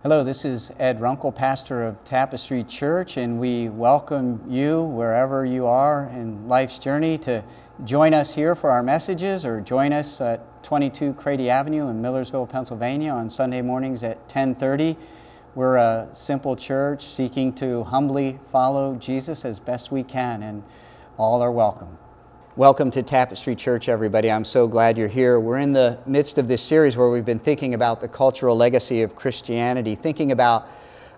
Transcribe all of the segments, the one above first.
Hello, this is Ed Runkle, pastor of Tapestry Church, and we welcome you wherever you are in life's journey to join us here for our messages, or join us at 22 Crady Avenue in Millersville, Pennsylvania on Sunday mornings at 10:30. We're a simple church seeking to humbly follow Jesus as best we can, and all are welcome. Welcome to Tapestry Church, everybody. I'm so glad you're here. We're in the midst of this series where we've been thinking about the cultural legacy of Christianity, thinking about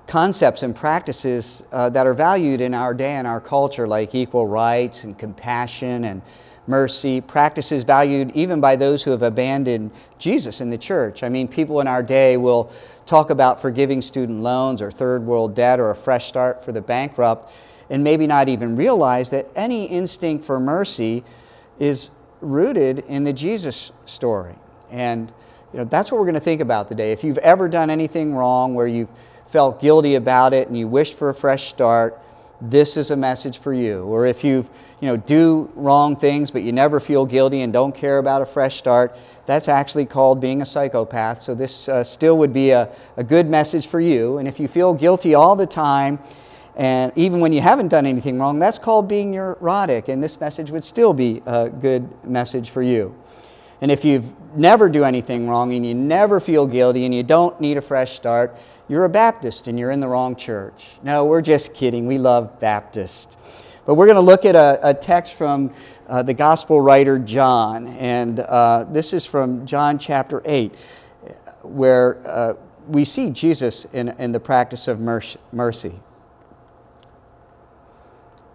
concepts and practices that are valued in our day and our culture, like equal rights and compassion and mercy, practices valued even by those who have abandoned Jesus in the church. I mean, people in our day will talk about forgiving student loans or third world debt or a fresh start for the bankrupt, and maybe not even realize that any instinct for mercy is rooted in the Jesus story. And that's what we're going to think about today. If you've ever done anything wrong where you've felt guilty about it and you wished for a fresh start, this is a message for you. Or if you do wrong things but you never feel guilty and don't care about a fresh start, that's actually called being a psychopath. So this still would be a good message for you. And if you feel guilty all the time, and even when you haven't done anything wrong, that's called being neurotic, and this message would still be a good message for you. And if you've never do anything wrong and you never feel guilty and you don't need a fresh start, you're a Baptist and you're in the wrong church. No, we're just kidding. We love Baptists. But we're going to look at a text from the gospel writer John, and this is from John chapter 8, where we see Jesus in the practice of mercy.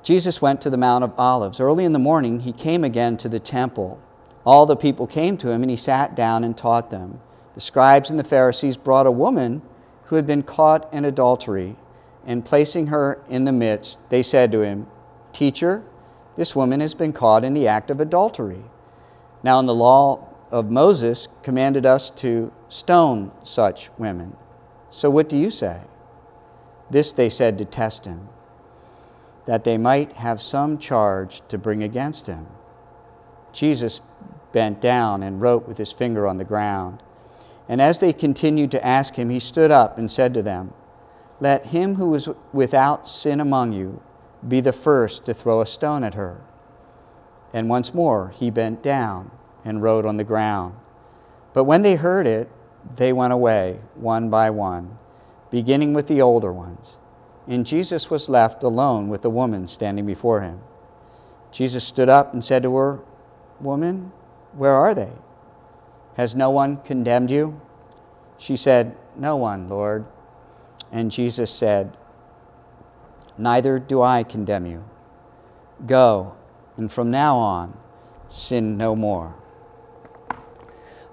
Jesus went to the Mount of Olives. Early in the morning, he came again to the temple. All the people came to him, and he sat down and taught them. The scribes and the Pharisees brought a woman who had been caught in adultery, and placing her in the midst, they said to him, "Teacher, this woman has been caught in the act of adultery. Now, in the law of Moses commanded us to stone such women. So what do you say?" This they said to test him, that they might have some charge to bring against him. Jesus bent down and wrote with his finger on the ground. And as they continued to ask him, he stood up and said to them, "Let him who is without sin among you be the first to throw a stone at her." And once more he bent down and wrote on the ground. But when they heard it, they went away one by one, beginning with the older ones. And Jesus was left alone with the woman standing before him. Jesus stood up and said to her, "Woman, where are they? Has no one condemned you?" She said, "No one, Lord." And Jesus said, "Neither do I condemn you. Go, and from now on, sin no more."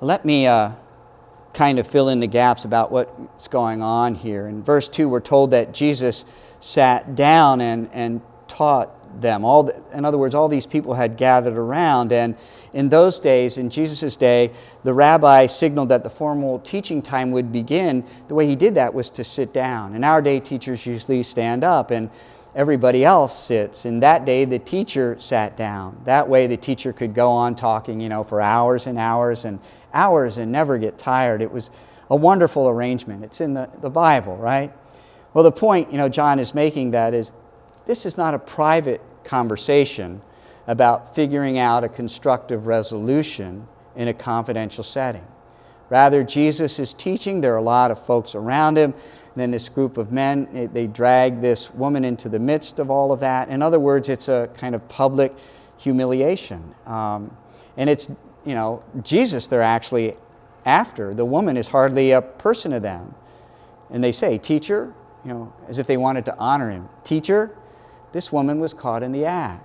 Let me kind of fill in the gaps about what's going on here. In verse 2, we're told that Jesus sat down and taught them. In other words, all these people had gathered around, and in those days, in Jesus' day, the rabbi signaled that the formal teaching time would begin. The way he did that was to sit down. In our day, teachers usually stand up, and everybody else sits. In that day, the teacher sat down. That way, the teacher could go on talking, for hours and hours and hours and never get tired. It was a wonderful arrangement. It's in the Bible, right? Well, the point, John is making that is, this is not a private conversation about figuring out a constructive resolution in a confidential setting. Rather, Jesus is teaching. There are a lot of folks around him. And then this group of men, they drag this woman into the midst of all of that. In other words, it's a kind of public humiliation. And it's, Jesus they're actually after. The woman is hardly a person to them. And they say, "Teacher," as if they wanted to honor him. "Teacher, this woman was caught in the act."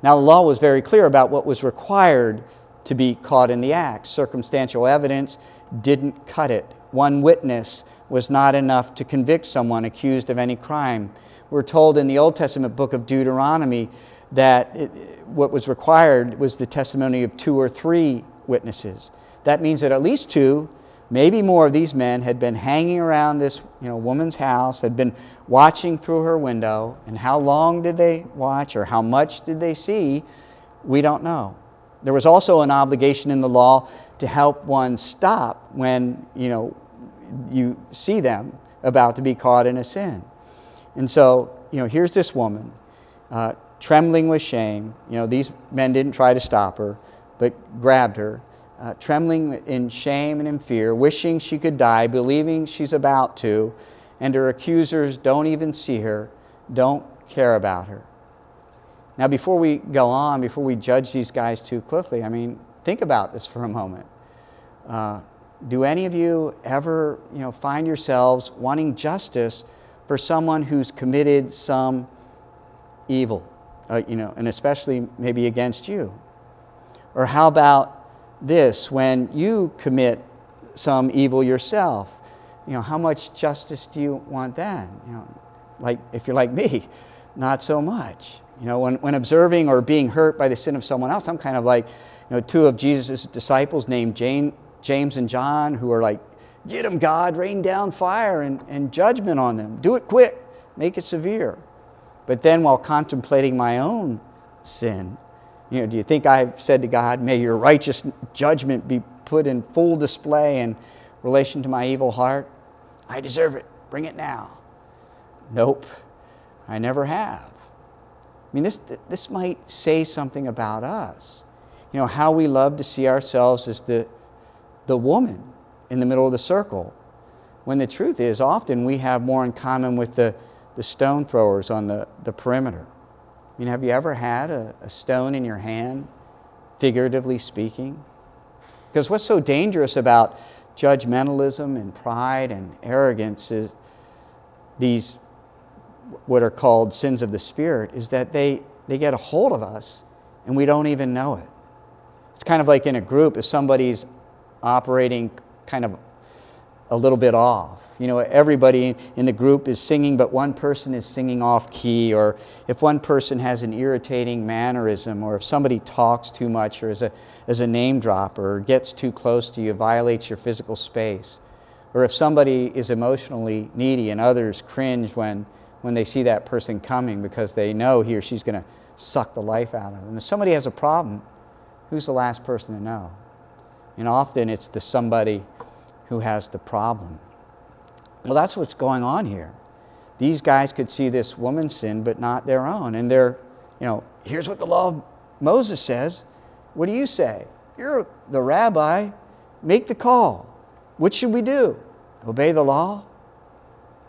Now, the law was very clear about what was required to be caught in the act. Circumstantial evidence didn't cut it. One witness was not enough to convict someone accused of any crime. We're told in the Old Testament book of Deuteronomy that what was required was the testimony of 2 or 3 witnesses. That means that at least 2, maybe more, of these men had been hanging around this woman's house, had been watching through her window. And how long did they watch, or how much did they see? We don't know. There was also an obligation in the law to help one stop when, you see them about to be caught in a sin. And so, here's this woman, trembling with shame. These men didn't try to stop her, but grabbed her, trembling in shame and in fear, wishing she could die, believing she's about to, and her accusers don't even see her, don't care about her. Now, before we go on, before we judge these guys too quickly, think about this for a moment. Do any of you ever, find yourselves wanting justice for someone who's committed some evil, and especially maybe against you? Or how about this, when you commit some evil yourself? How much justice do you want then? Like if you're like me, not so much. When observing or being hurt by the sin of someone else, I'm kind of like, two of Jesus' disciples named James and John, who are like, get them, God, rain down fire and judgment on them. Do it quick, make it severe. But then while contemplating my own sin, do you think I've said to God, may your righteous judgment be put in full display in relation to my evil heart? I deserve it, bring it now. Nope, I never have. This might say something about us. How we love to see ourselves as the woman in the middle of the circle, when the truth is often we have more in common with the stone throwers on the perimeter. Have you ever had a stone in your hand, figuratively speaking? Because what's so dangerous about judgmentalism and pride and arrogance is these what are called sins of the Spirit, is that they get a hold of us and we don't even know it. It's kind of like in a group, if somebody's operating kind of a little bit off. Everybody in the group is singing, but one person is singing off key, or if one person has an irritating mannerism, or if somebody talks too much, or is a name dropper, or gets too close to you, violates your physical space, or if somebody is emotionally needy and others cringe when they see that person coming because they know he or she's going to suck the life out of them. If somebody has a problem, who's the last person to know? And often it's the somebody who has the problem. Well, that's what's going on here. These guys could see this woman's sin, but not their own. And they're, here's what the law of Moses says. What do you say? You're the rabbi. Make the call. What should we do? Obey the law?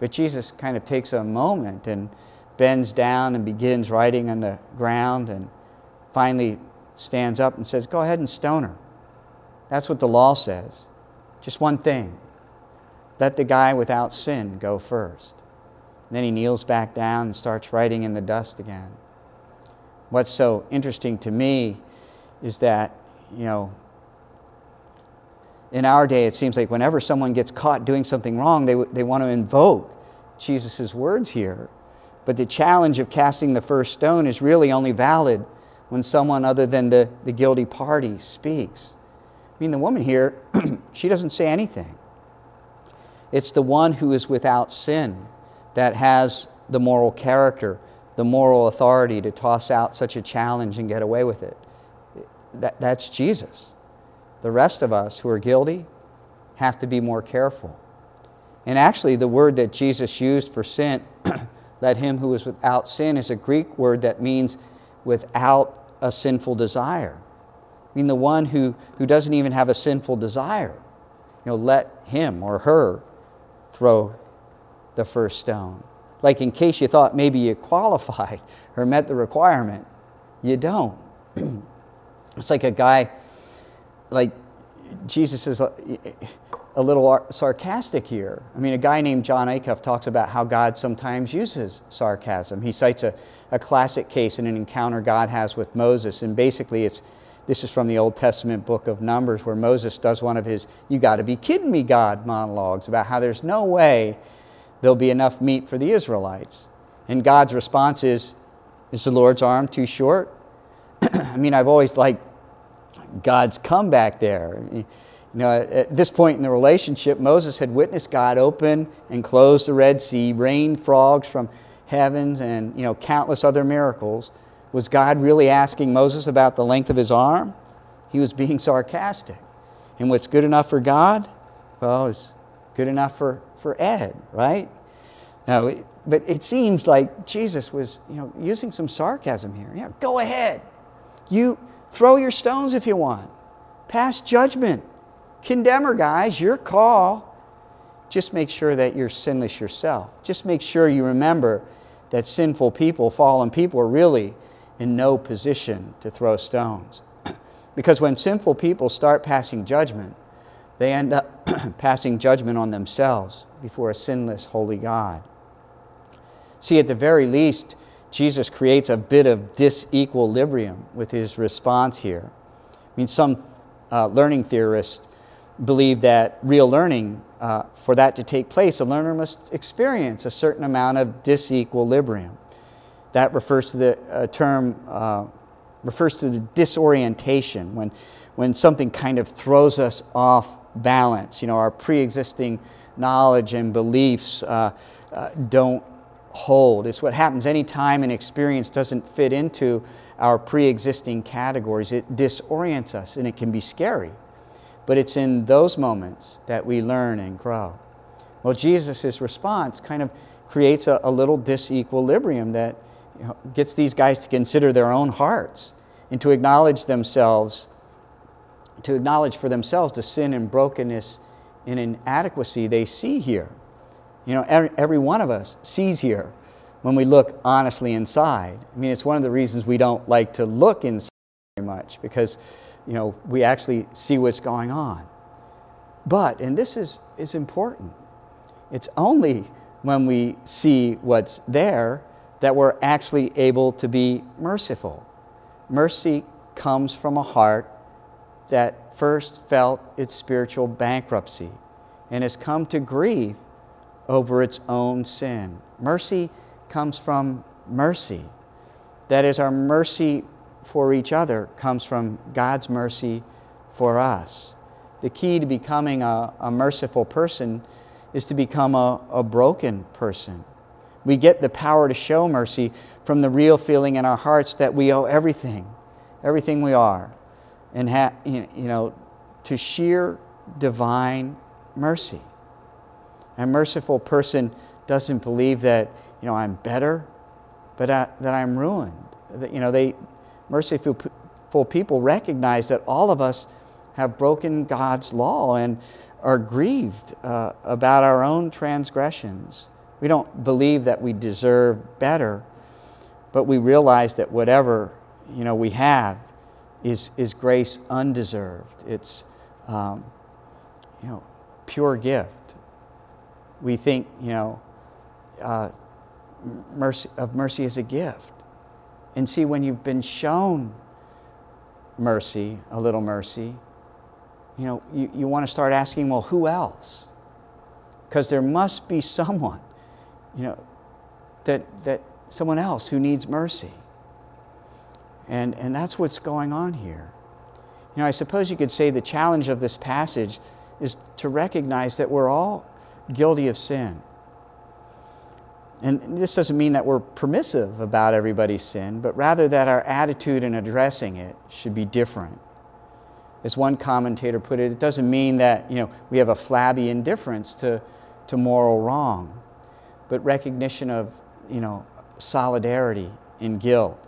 But Jesus kind of takes a moment and bends down and begins writing on the ground and finally stands up and says, go ahead and stone her. That's what the law says. Just one thing. Let the guy without sin go first. And then he kneels back down and starts writing in the dust again. What's so interesting to me is that, in our day it seems like whenever someone gets caught doing something wrong, they want to invoke Jesus' words here. But the challenge of casting the first stone is really only valid when someone other than the guilty party speaks. The woman here, she doesn't say anything. It's the one who is without sin that has the moral character, the moral authority to toss out such a challenge and get away with it. That's Jesus. The rest of us who are guilty have to be more careful. And actually, the word that Jesus used for sin, let him who is without sin, is a Greek word that means without a sinful desire. The one who doesn't even have a sinful desire, let him or her throw the first stone. Like in case you thought maybe you qualified or met the requirement, you don't. It's like a guy, like Jesus is a little sarcastic here. A guy named John Acuff talks about how God sometimes uses sarcasm. He cites a classic case in an encounter God has with Moses, and basically this is from the Old Testament book of Numbers, where Moses does one of his "you got to be kidding me, God" monologues about how there's no way there'll be enough meat for the Israelites. And God's response is the Lord's arm too short? I've always liked God's comeback there. At this point in the relationship, Moses had witnessed God open and close the Red Sea, rain frogs from heavens, and countless other miracles. Was God really asking Moses about the length of his arm? He was being sarcastic. And what's good enough for God? Well, is good enough for Ed, right? No, but it seems like Jesus was, using some sarcasm here. Go ahead. You throw your stones if you want. Pass judgment. Condemn her, guys. Your call. Just make sure that you're sinless yourself. Just make sure you remember that sinful people, fallen people, are really in no position to throw stones. Because when sinful people start passing judgment, they end up passing judgment on themselves before a sinless, holy God. See, at the very least, Jesus creates a bit of disequilibrium with his response here. I mean, some learning theorists believe that real learning, for that to take place, a learner must experience a certain amount of disequilibrium. That refers to the refers to the disorientation, when something kind of throws us off balance. Our pre-existing knowledge and beliefs don't hold. It's what happens anytime an experience doesn't fit into our pre-existing categories. It disorients us, and it can be scary. But it's in those moments that we learn and grow. Well, Jesus' response kind of creates a little disequilibrium that gets these guys to consider their own hearts and to acknowledge for themselves the sin and brokenness and inadequacy they see here. Every one of us sees here when we look honestly inside. I mean, it's one of the reasons we don't like to look inside very much, because we actually see what's going on. But, and this is important, it's only when we see what's there that we're actually able to be merciful. Mercy comes from a heart that first felt its spiritual bankruptcy and has come to grieve over its own sin. Mercy comes from mercy. That is, our mercy for each other comes from God's mercy for us. The key to becoming a merciful person is to become a broken person. We get the power to show mercy from the real feeling in our hearts that we owe everything we are, and to sheer divine mercy. A merciful person doesn't believe that I'm better, but that I'm ruined. Merciful people recognize that all of us have broken God's law and are grieved about our own transgressions. We don't believe that we deserve better, but we realize that whatever we have is grace undeserved. It's pure gift. We think mercy as a gift. And see, when you've been shown mercy, a little mercy, you want to start asking, well, who else? Because there must be someone, that someone else who needs mercy. And that's what's going on here. I suppose you could say the challenge of this passage is to recognize that we're all guilty of sin. And this doesn't mean that we're permissive about everybody's sin, but rather that our attitude in addressing it should be different. As one commentator put it, it doesn't mean that we have a flabby indifference to moral wrong, but recognition of solidarity in guilt.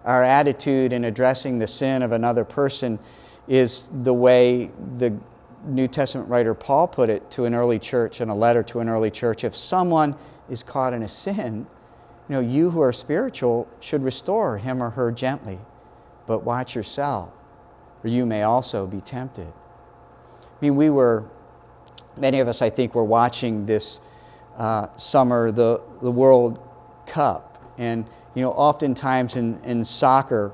Our attitude in addressing the sin of another person is the way the New Testament writer Paul put it to an early church in a letter to an early church. If someone is caught in a sin, you who are spiritual should restore him or her gently, but watch yourself, or you may also be tempted. I mean, many of us, I think, were watching this summer the World Cup, and oftentimes in soccer,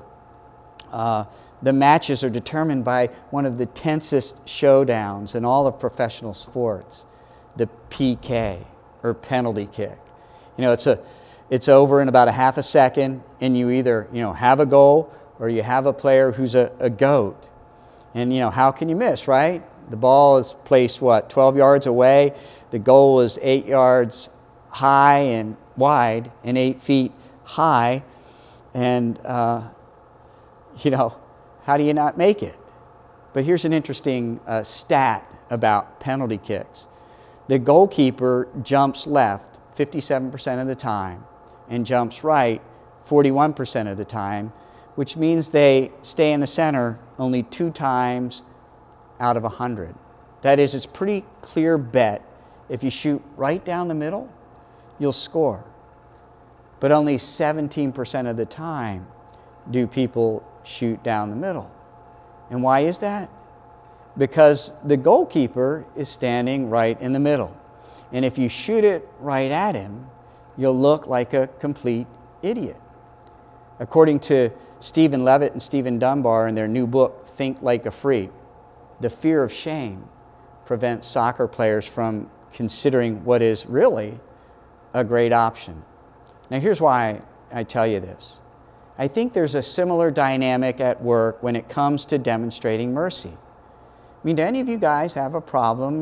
the matches are determined by one of the tensest showdowns in all of professional sports, the PK, or penalty kick. It's over in about a half a second, and you either have a goal or you have a player who's a goat. And how can you miss, right? The ball is placed 12 yards away. The goal is 8 yards high and wide and 8 feet high, and how do you not make it? But here's an interesting stat about penalty kicks. The goalkeeper jumps left 57% of the time and jumps right 41% of the time, which means they stay in the center only 2 times out of 100. That is, it's a pretty clear bet. If you shoot right down the middle, you'll score. But only 17% of the time do people shoot down the middle. And why is that? Because the goalkeeper is standing right in the middle. And if you shoot it right at him, you'll look like a complete idiot. According to Stephen Levitt and Stephen Dunbar in their new book, Think Like a Freak, the fear of shame prevents soccer players from considering what is really a great option. Now here's why I tell you this. I think there's a similar dynamic at work when it comes to demonstrating mercy. I mean, do any of you guys have a problem,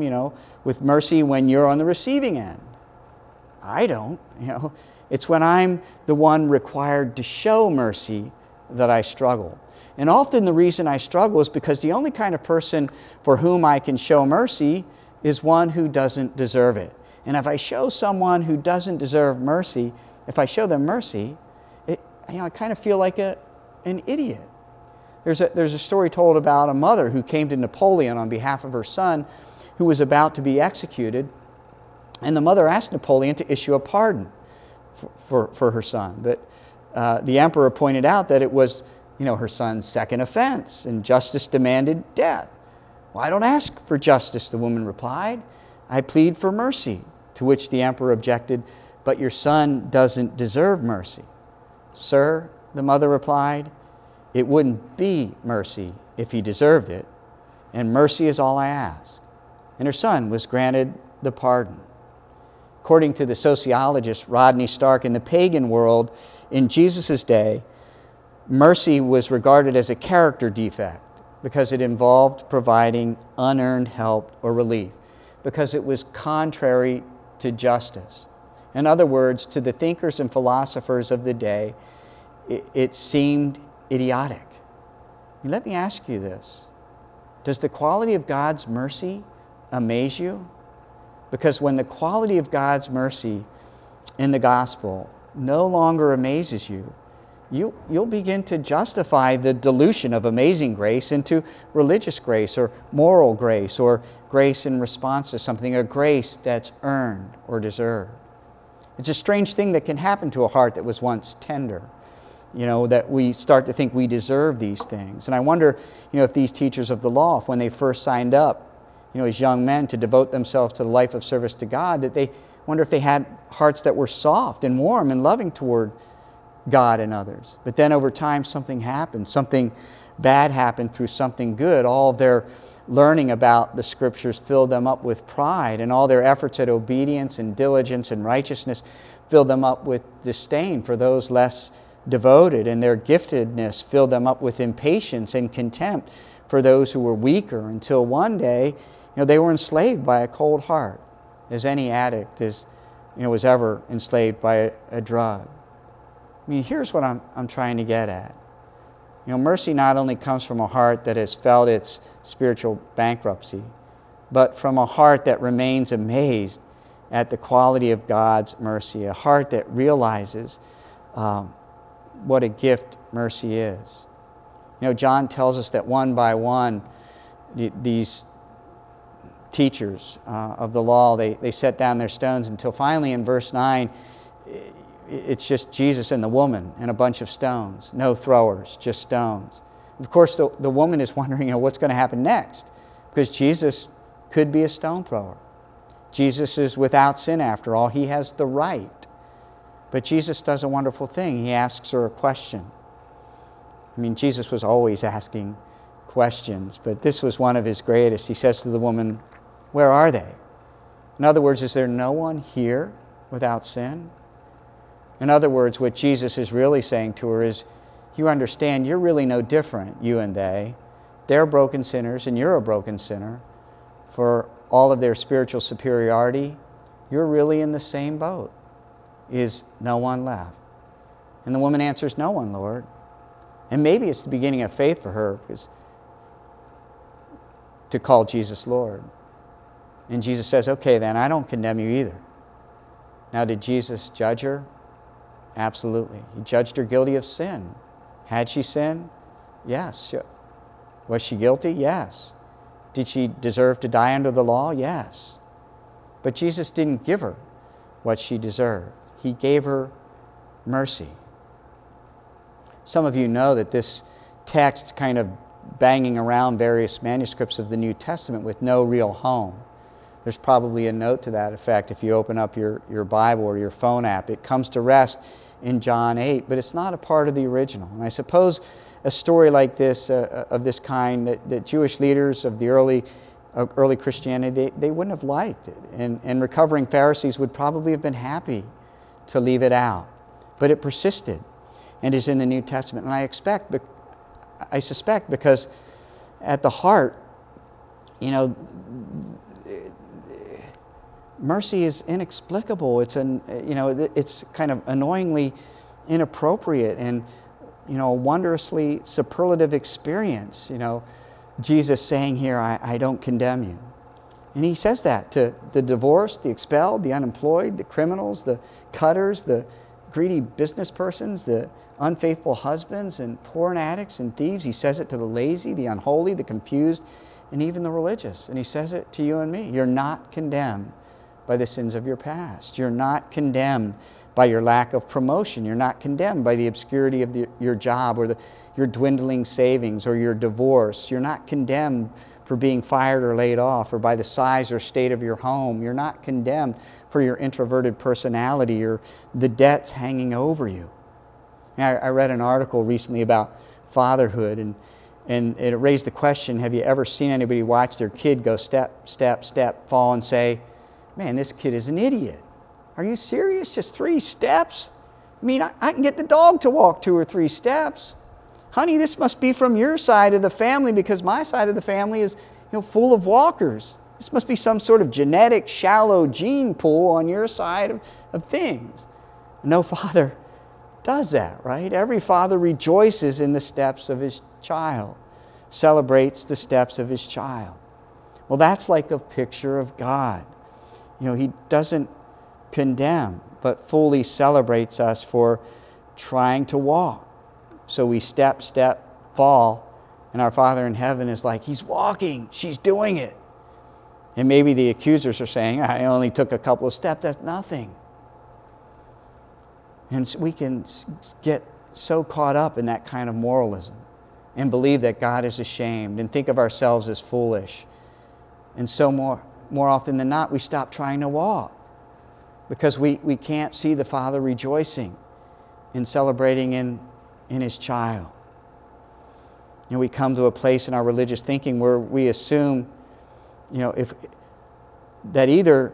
with mercy when you're on the receiving end? I don't, It's when I'm the one required to show mercy that I struggle. And often the reason I struggle is because the only kind of person for whom I can show mercy is one who doesn't deserve it. And if I show someone who doesn't deserve mercy, if I show them mercy, I kind of feel like an idiot. There's a story told about a mother who came to Napoleon on behalf of her son who was about to be executed. And the mother asked Napoleon to issue a pardon for her son. But the emperor pointed out that it was her son's second offense, and justice demanded death. Well, I don't ask for justice, the woman replied. I plead for mercy. To which the emperor objected, but your son doesn't deserve mercy. Sir, the mother replied, it wouldn't be mercy if he deserved it, and mercy is all I ask. And her son was granted the pardon. According to the sociologist Rodney Stark, in the pagan world, in Jesus' day, mercy was regarded as a character defect because it involved providing unearned help or relief, because it was contrary to justice. In other words, to the thinkers and philosophers of the day, it seemed idiotic. Let me ask you this. Does the quality of God's mercy amaze you? Because when the quality of God's mercy in the gospel no longer amazes you, you'll begin to justify the dilution of amazing grace into religious grace or moral grace or grace in response to something, a grace that's earned or deserved. It's a strange thing that can happen to a heart that was once tender, that we start to think we deserve these things. And I wonder, if these teachers of the law, when they first signed up, as young men to devote themselves to the life of service to God, that they wonder if they had hearts that were soft and warm and loving toward God and others. But then over time something happened. Something bad happened through something good. All of their learning about the Scriptures filled them up with pride, and all their efforts at obedience and diligence and righteousness filled them up with disdain for those less devoted, and their giftedness filled them up with impatience and contempt for those who were weaker, until one day they were enslaved by a cold heart, as any addict was ever enslaved by a drug. I mean, here's what I'm trying to get at. Mercy not only comes from a heart that has felt its spiritual bankruptcy, but from a heart that remains amazed at the quality of God's mercy, a heart that realizes what a gift mercy is. John tells us that one by one, these teachers of the law, they set down their stones until finally in verse 9, it's just Jesus and the woman and a bunch of stones. No throwers, just stones. Of course, the woman is wondering, what's going to happen next? Because Jesus could be a stone thrower. Jesus is without sin after all. He has the right. But Jesus does a wonderful thing. He asks her a question. I mean, Jesus was always asking questions, but this was one of his greatest. He says to the woman, where are they? In other words, is there no one here without sin? In other words, what Jesus is really saying to her is, you understand, you're really no different, you and they. They're broken sinners and you're a broken sinner. For all of their spiritual superiority, you're really in the same boat. Is no one left? And the woman answers, no one, Lord. And maybe it's the beginning of faith for her, because to call Jesus Lord. And Jesus says, okay, then I don't condemn you either. Now, did Jesus judge her? Absolutely. He judged her guilty of sin. Had she sinned? Yes. Was she guilty? Yes. Did she deserve to die under the law? Yes. But Jesus didn't give her what she deserved. He gave her mercy. Some of you know that this text kind of banging around various manuscripts of the New Testament with no real home. There's probably a note to that effect if you open up your Bible or your phone app. It comes to rest in John 8, but it's not a part of the original. And I suppose a story like this, of this kind, that Jewish leaders of the early Christianity, they wouldn't have liked it. And recovering Pharisees would probably have been happy to leave it out. But it persisted and is in the New Testament. And I suspect because at the heart, mercy is inexplicable. It's kind of annoyingly inappropriate and a wondrously superlative experience. Jesus saying here, I don't condemn you. And he says that to the divorced, the expelled, the unemployed, the criminals, the cutters, the greedy business persons, the unfaithful husbands and porn addicts and thieves. He says it to the lazy, the unholy, the confused, and even the religious. And he says it to you and me. You're not condemned by the sins of your past. You're not condemned by your lack of promotion. You're not condemned by the obscurity of your job or your dwindling savings or your divorce. You're not condemned for being fired or laid off or by the size or state of your home. You're not condemned for your introverted personality or the debts hanging over you. I read an article recently about fatherhood, and it raised the question, have you ever seen anybody watch their kid go step, step, step, fall and say, man, this kid is an idiot. Are you serious? Just 3 steps? I mean, I can get the dog to walk 2 or 3 steps. Honey, this must be from your side of the family because my side of the family is full of walkers. This must be some sort of genetic, shallow gene pool on your side of things. No father does that, right? Every father rejoices in the steps of his child, celebrates the steps of his child. Well, that's like a picture of God. He doesn't condemn, but fully celebrates us for trying to walk. So we step, fall, and our Father in heaven is like, he's walking, she's doing it. And maybe the accusers are saying, I only took a couple of steps, that's nothing. And we can get so caught up in that kind of moralism and believe that God is ashamed and think of ourselves as foolish. And so more often than not, we stop trying to walk because we can't see the Father rejoicing and celebrating in his child. We come to a place in our religious thinking where we assume, that either,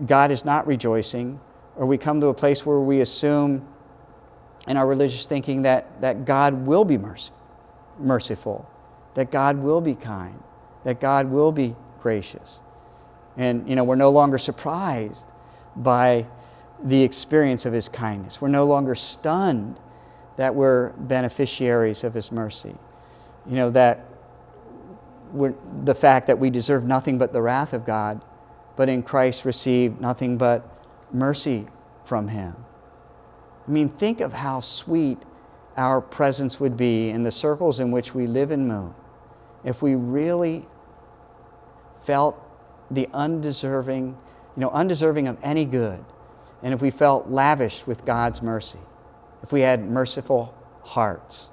God is not rejoicing, or we come to a place where we assume in our religious thinking that God will be merciful, that God will be kind, that God will be gracious. And, we're no longer surprised by the experience of his kindness. We're no longer stunned that we're beneficiaries of his mercy. That the fact that we deserve nothing but the wrath of God, but in Christ receive nothing but mercy from him. I mean, think of how sweet our presence would be in the circles in which we live and move if we really felt the undeserving of any good, and if we felt lavished with God's mercy, if we had merciful hearts.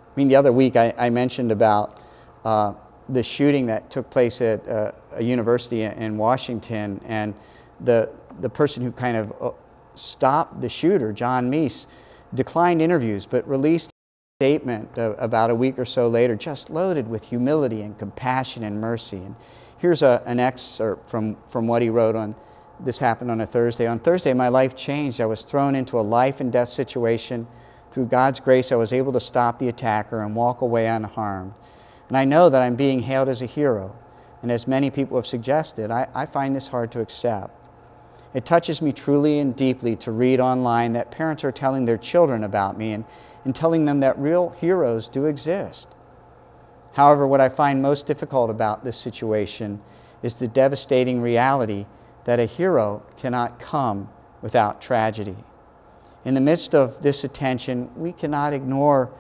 I mean, the other week I mentioned about the shooting that took place at a university in Washington, and the person who kind of stopped the shooter, John Meese, declined interviews but released a statement about a week or so later just loaded with humility and compassion and mercy. And here's an excerpt from what he wrote on, this happened on a Thursday. On Thursday, my life changed. I was thrown into a life and death situation. Through God's grace, I was able to stop the attacker and walk away unharmed. And I know that I'm being hailed as a hero. And as many people have suggested, I find this hard to accept. It touches me truly and deeply to read online that parents are telling their children about me and telling them that real heroes do exist. However, what I find most difficult about this situation is the devastating reality that a hero cannot come without tragedy. In the midst of this attention, we cannot ignore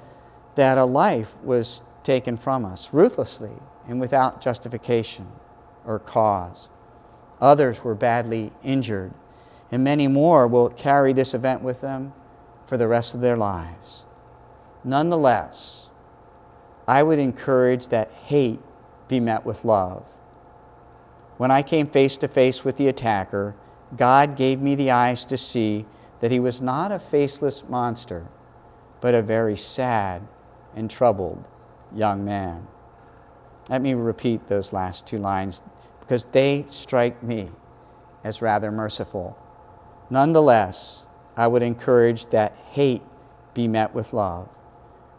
that a life was taken from us ruthlessly and without justification or cause. Others were badly injured, and many more will carry this event with them for the rest of their lives. Nonetheless, I would encourage that hate be met with love. When I came face to face with the attacker, God gave me the eyes to see that he was not a faceless monster, but a very sad and troubled young man. Let me repeat those last two lines because they strike me as rather merciful. Nonetheless, I would encourage that hate be met with love.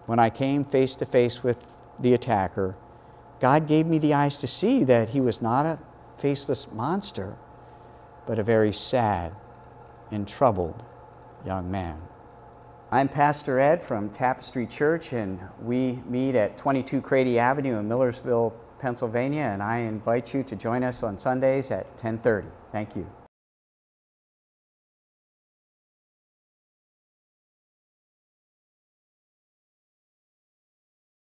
When I came face to face with the attacker, God gave me the eyes to see that he was not a faceless monster, but a very sad and troubled young man. I'm Pastor Ed from Tapestry Church, and we meet at 22 Crady Avenue in Millersville, Pennsylvania, and I invite you to join us on Sundays at 10:30. Thank you.